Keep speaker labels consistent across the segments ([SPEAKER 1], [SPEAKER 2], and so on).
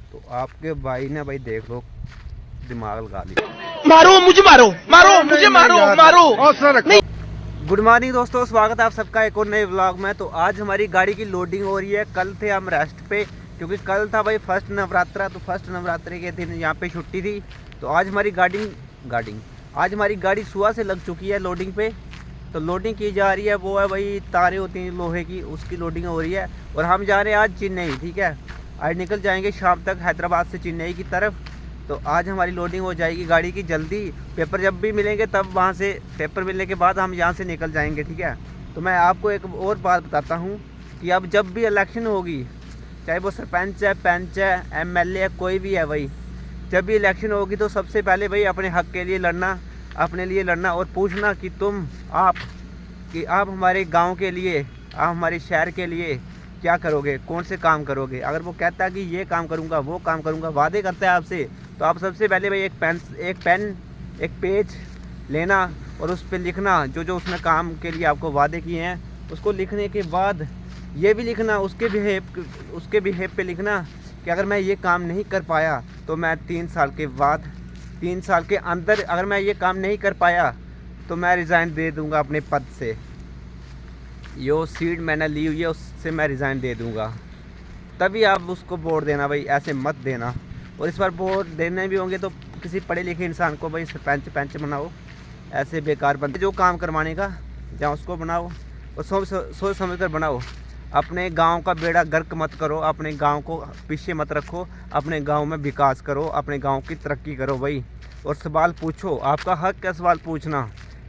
[SPEAKER 1] तो आपके भाई ने भाई देख लो दिमाग लगा लिया।
[SPEAKER 2] मारो मुझे, मारो मारो मुझे, मारो मारो।
[SPEAKER 1] गुड मॉर्निंग दोस्तों, स्वागत है आप सबका एक और नए व्लॉग में। तो आज हमारी गाड़ी की लोडिंग हो रही है। कल थे हम रेस्ट पे क्योंकि कल था भाई फर्स्ट नवरात्रा, तो फर्स्ट नवरात्रि के दिन यहाँ पे छुट्टी थी। तो आज हमारी आज हमारी गाड़ी सुबह से लग चुकी है लोडिंग पे। तो लोडिंग की जा रही है, वो है भाई तारें होती हैं लोहे की, उसकी लोडिंग हो रही है। और हम जा रहे हैं आज चेन्नई, ठीक है। आज निकल जाएंगे शाम तक हैदराबाद से चेन्नई की तरफ। तो आज हमारी लोडिंग हो जाएगी गाड़ी की जल्दी। पेपर जब भी मिलेंगे तब वहाँ से पेपर मिलने के बाद हम यहाँ से निकल जाएंगे, ठीक है। तो मैं आपको एक और बात बताता हूँ कि अब जब भी इलेक्शन होगी, चाहे वो सरपंच है, पंच है, एमएलए है, कोई भी है भाई, जब भी इलेक्शन होगी तो सबसे पहले भाई अपने हक के लिए लड़ना, अपने लिए लड़ना और पूछना कि आप हमारे गांव के लिए, आप हमारे शहर के लिए क्या करोगे, कौन से काम करोगे। अगर वो कहता है कि ये काम करूँगा, वो काम करूँगा, वादे करता है आपसे, तो आप सबसे पहले भाई एक पेन एक पेज लेना और उस पर लिखना जो उसने काम के लिए आपको वादे किए हैं। उसको लिखने के बाद ये भी लिखना उसके बिहेव पे लिखना कि अगर मैं ये काम नहीं कर पाया तो मैं 3 साल के अंदर अगर मैं ये काम नहीं कर पाया तो मैं रिज़ाइन दे दूंगा अपने पद से। यो सीट मैंने ली हुई है, उससे मैं रिज़ाइन दे दूंगा। तभी आप उसको वोट देना भाई, ऐसे मत देना। और इस बार वोट देने भी होंगे तो किसी पढ़े लिखे इंसान को भाई सरपंच पंच बनाओ। ऐसे बेकार बंदे जो काम करवाने का जहाँ उसको बनाओ और सोच समझ कर बनाओ। अपने गांव का बेड़ा गर्क मत करो, अपने गांव को पीछे मत रखो, अपने गांव में विकास करो, अपने गांव की तरक्की करो भाई। और सवाल पूछो, आपका हक है सवाल पूछना,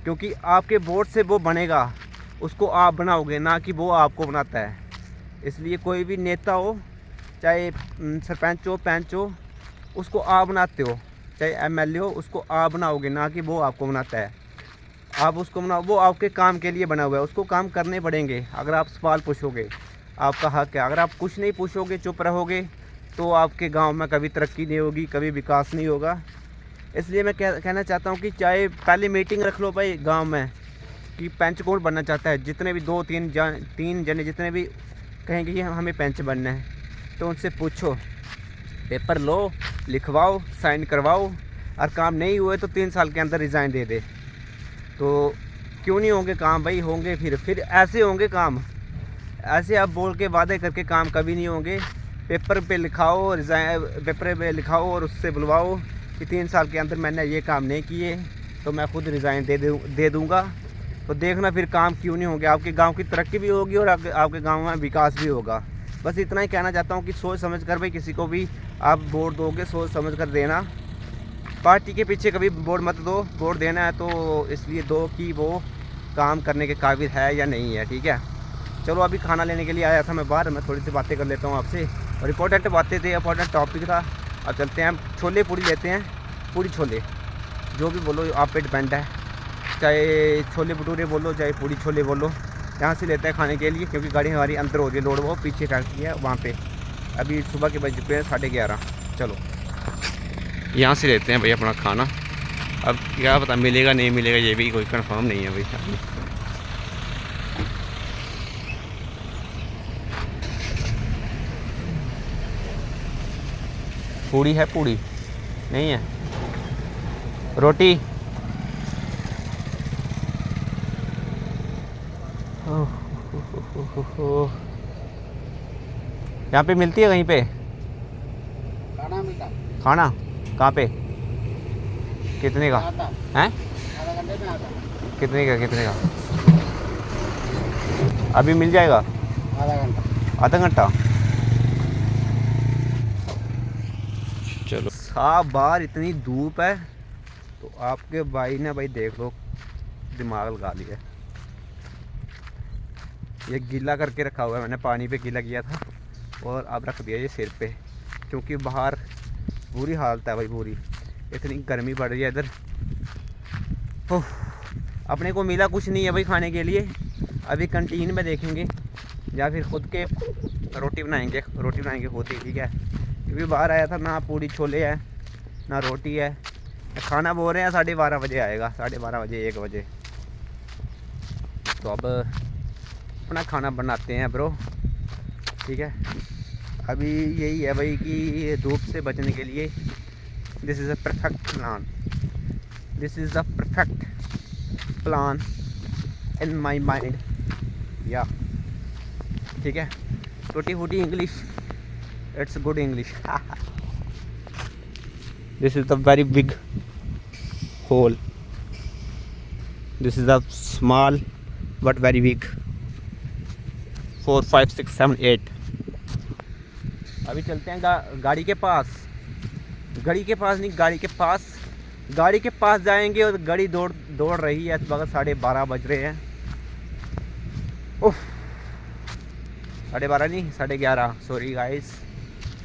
[SPEAKER 1] क्योंकि आपके वोट से वो बनेगा, उसको आप बनाओगे, ना कि वो आपको बनाता है। इसलिए कोई भी नेता हो, चाहे सरपंच हो, पंच हो, उसको आप बनाते हो, चाहे एमएलए हो, उसको आप बनाओगे, ना कि वो आपको बनाता है। आप उसको बनाओ, वो आपके काम के लिए बना हुआ है, उसको काम करने पड़ेंगे। अगर आप सवाल पूछोगे, आपका हक है। अगर आप कुछ नहीं पूछोगे, चुप रहोगे, तो आपके गांव में कभी तरक्की नहीं होगी, कभी विकास नहीं होगा। इसलिए मैं कहना चाहता हूं कि चाहे पहले मीटिंग रख लो भाई गांव में कि पंच कौन बनना चाहता है। जितने भी 2-3 जने जितने भी कहेंगे कि हमें पंच बनना है, तो उनसे पूछो, पेपर लो, लिखवाओ, साइन करवाओ। और काम नहीं हुए तो 3 साल के अंदर रिज़ाइन दे दे। तो क्यों नहीं होंगे काम भाई, होंगे। फिर ऐसे होंगे काम। ऐसे आप बोल के वादे करके काम कभी नहीं होंगे। पेपर पे लिखाओ, पेपर पे लिखाओ और उससे बुलवाओ कि 3 साल के अंदर मैंने ये काम नहीं किए तो मैं खुद रिज़ाइन दे दूँगा। तो देखना फिर काम क्यों नहीं होंगे। आपके गांव की तरक्की भी होगी और आपके गांव में विकास भी होगा। बस इतना ही कहना चाहता हूँ कि सोच समझ कर भाई किसी को भी आप वोट दोगे, सोच समझ कर देना। पार्टी के पीछे कभी वोट मत दो। वोट देना है तो इसलिए दो कि वो काम करने के काबिल है या नहीं है, ठीक है। चलो अभी खाना लेने के लिए आया था मैं बाहर, मैं थोड़ी सी बातें कर लेता हूँ आपसे। और इंपॉर्टेंट बातें थी, इंपॉर्टेंट टॉपिक था। अब चलते हैं, हम छोले पूड़ी लेते हैं, पूड़ी छोले जो भी बोलो आप पे डिपेंड है। चाहे छोले भटूरे बोलो, चाहे पूड़ी छोले बोलो, यहाँ से लेते हैं खाने के लिए, क्योंकि गाड़ी हमारी अंदर हो रही है लोड, वो पीछे फैक्ट्री है वहाँ पे। अभी सुबह के बज चुके हैं 11:30। चलो यहाँ से लेते हैं भाई अपना खाना। अब क्या पता मिलेगा नहीं मिलेगा, ये भी कोई कंफर्म नहीं है भाई। पूड़ी है, पूड़ी नहीं है, रोटी। यहाँ पे मिलती है कहीं पे
[SPEAKER 2] खाना मिलता,
[SPEAKER 1] खाना? कहाँ पे? कितने का है?
[SPEAKER 2] आधा घंटे में आता,
[SPEAKER 1] कितने का? अभी मिल जाएगा? आधा घंटा। चलो साहब, बाहर इतनी धूप है तो आपके भाई ने भाई देख लो दिमाग लगा लिया। ये गीला करके रखा हुआ है, मैंने पानी पे गीला किया था और अब रख दिया ये सिर पे, क्योंकि बाहर बुरी हालत है भाई, बुरी। इतनी गर्मी पड़ रही है इधर। अपने को मिला कुछ नहीं है भाई खाने के लिए। अभी कंटीन में देखेंगे या फिर खुद के रोटी बनाएंगे खुद ही, ठीक है। क्योंकि बाहर आया था, ना पूड़ी छोले है ना रोटी है। खाना बोल रहे हैं 12:30 बजे आएगा, 12:30 बजे 1 बजे। तो अब अपना खाना बनाते हैं ब्रो, ठीक है। अभी यही है भाई कि धूप से बचने के लिए this is a perfect plan, this is the perfect plan in my mind. या ठीक है, टूटी फूटी English, it's good English. This is the very big hole, this is the small but very big. 4 5 6 7 8। अभी चलते हैं गाड़ी के पास, गाड़ी के पास नहीं, गाड़ी के पास, गाड़ी के पास जाएंगे और गाड़ी दौड़ रही है। इस वक्त 12:30 बज रहे हैं। उफ, 12:30 नहीं 11:30, सॉरी गाइस,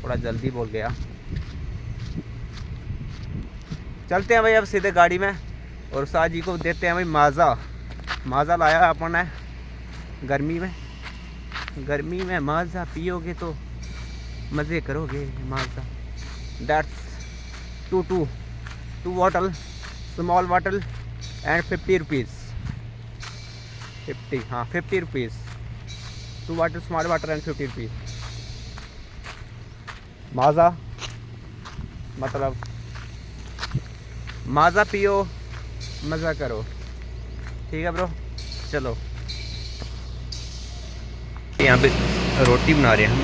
[SPEAKER 1] थोड़ा जल्दी बोल गया। चलते हैं भाई अब सीधे गाड़ी में और उस्ताद जी को देते हैं भाई माज़ा लाया अपन है। गर्मी में माज़ा पियोगे तो मज़े करोगे। Maaza that's 2 bottle, small bottle and 50 rupees. 50, हाँ 50 rupees, 2 bottle small water and 50 rupees. Maaza मतलब माज़ा पियो, मज़ा करो, ठीक है ब्रो। चलो यहाँ पे रोटी बना रहे हैं हम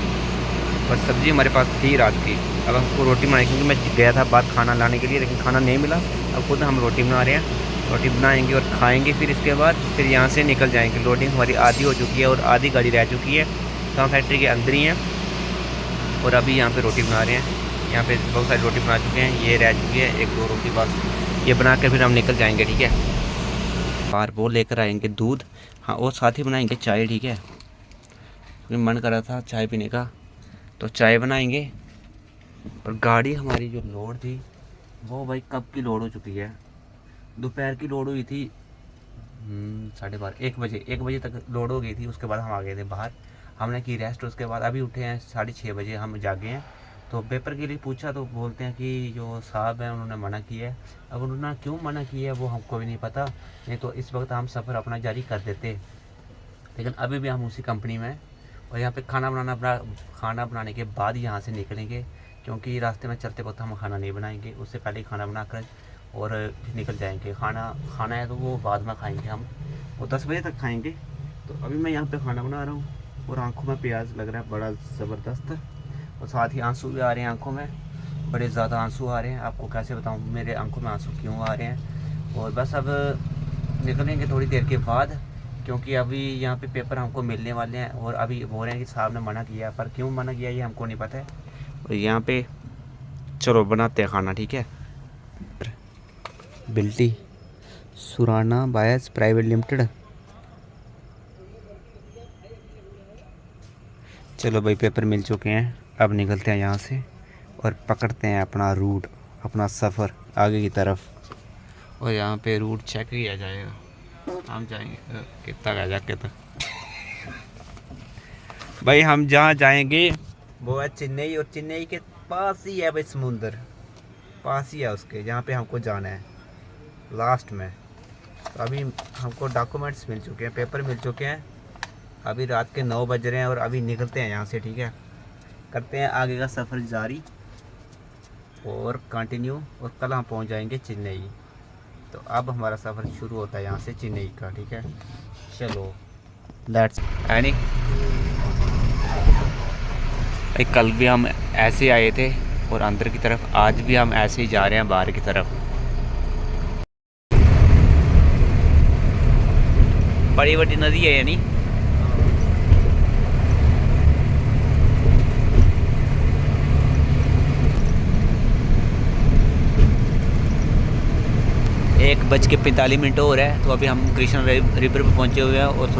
[SPEAKER 1] और सब्ज़ी हमारे पास थी रात की। अब हमको रोटी बनाई, क्योंकि मैं गया था बाहर खाना लाने के लिए लेकिन खाना नहीं मिला। अब खुद हम रोटी बना रहे हैं, रोटी बनाएंगे और खाएंगे। फिर इसके बाद फिर यहाँ से निकल जाएंगे। लोडिंग हमारी आधी हो चुकी है और आधी गाड़ी रह चुकी है, तो हम फैक्ट्री के अंदर ही हैं और अभी यहाँ पे रोटी बना रहे हैं। यहाँ पे बहुत सारी रोटी बना चुके हैं, ये रह चुकी है 1-2 रोटी बस। ये बना कर फिर हम निकल जाएंगे, ठीक है। बाहर वो लेकर आएंगे दूध, हाँ, और साथ ही बनाएंगे चाय, ठीक है। मन कर रहा था चाय पीने का तो चाय बनाएंगे। और गाड़ी हमारी जो लोड थी वो भाई कब की लोड हो चुकी है, दोपहर की लोड हुई थी 12:30 1 बजे तक लोड हो गई थी। उसके बाद हम आ गए थे बाहर, हमने की रेस्ट। उसके बाद अभी उठे हैं 6:30 बजे, हम जागे हैं। तो पेपर के लिए पूछा तो बोलते हैं कि जो साहब हैं उन्होंने मना किया है। अब उन्होंने क्यों मना किया है वो हमको भी नहीं पता, नहीं तो इस वक्त हम सफ़र अपना जारी कर देते। लेकिन अभी भी हम उसी कंपनी में हैं और यहाँ पे खाना बनाने के बाद यहाँ से निकलेंगे, क्योंकि रास्ते में चलते वक्त हम खाना नहीं बनाएंगे, उससे पहले खाना बनाकर और फिर निकल जाएंगे। खाना है तो वो बाद में खाएंगे, हम वो 10 बजे तक खाएंगे। तो अभी मैं यहाँ पे खाना बना रहा हूँ और आंखों में प्याज लग रहा है बड़ा ज़बरदस्त, और साथ ही आंसू भी आ रहे हैं आंखों में, बड़े ज़्यादा आंसू आ रहे हैं। आपको कैसे बताऊँ मेरे आंखों में आंसू क्यों आ रहे हैं। और बस अब निकलेंगे थोड़ी देर के बाद, क्योंकि अभी यहाँ पे पेपर हमको मिलने वाले हैं। और अभी बोल रहे हैं कि साहब ने मना किया, पर क्यों मना किया ये हमको नहीं पता है। और यहाँ पे चलो बनाते हैं खाना, ठीक है। बिल्टी सुराना बायस प्राइवेट लिमिटेड। चलो भाई पेपर मिल चुके हैं, अब निकलते हैं यहाँ से और पकड़ते हैं अपना रूट, अपना सफ़र आगे की तरफ। और यहाँ पे रूट चेक किया जाएगा, हम जाएंगे कितना का जाके तक। भाई हम जहाँ जाएंगे वो है चेन्नई, और चेन्नई के पास ही है भाई समुंदर, पास ही है उसके, जहाँ पे हमको जाना है लास्ट में। तो अभी हमको डॉक्यूमेंट्स मिल चुके हैं, पेपर मिल चुके हैं। अभी रात के 9 बज रहे हैं और अभी निकलते हैं यहाँ से, ठीक है। करते हैं आगे का सफ़र जारी और कंटिन्यू, और कल हम पहुँच जाएंगे चेन्नई। तो अब हमारा सफ़र शुरू होता है यहाँ से चेन्नई का, ठीक है। चलो दैट्स एनी। कल भी हम ऐसे आए थे और अंदर की तरफ, आज भी हम ऐसे ही जा रहे हैं बाहर की तरफ। बड़ी बड़ी नदी है यानी। एक 1:45 और है, तो अभी हम कृष्ण रिवर पे पहुंचे हुए हैं और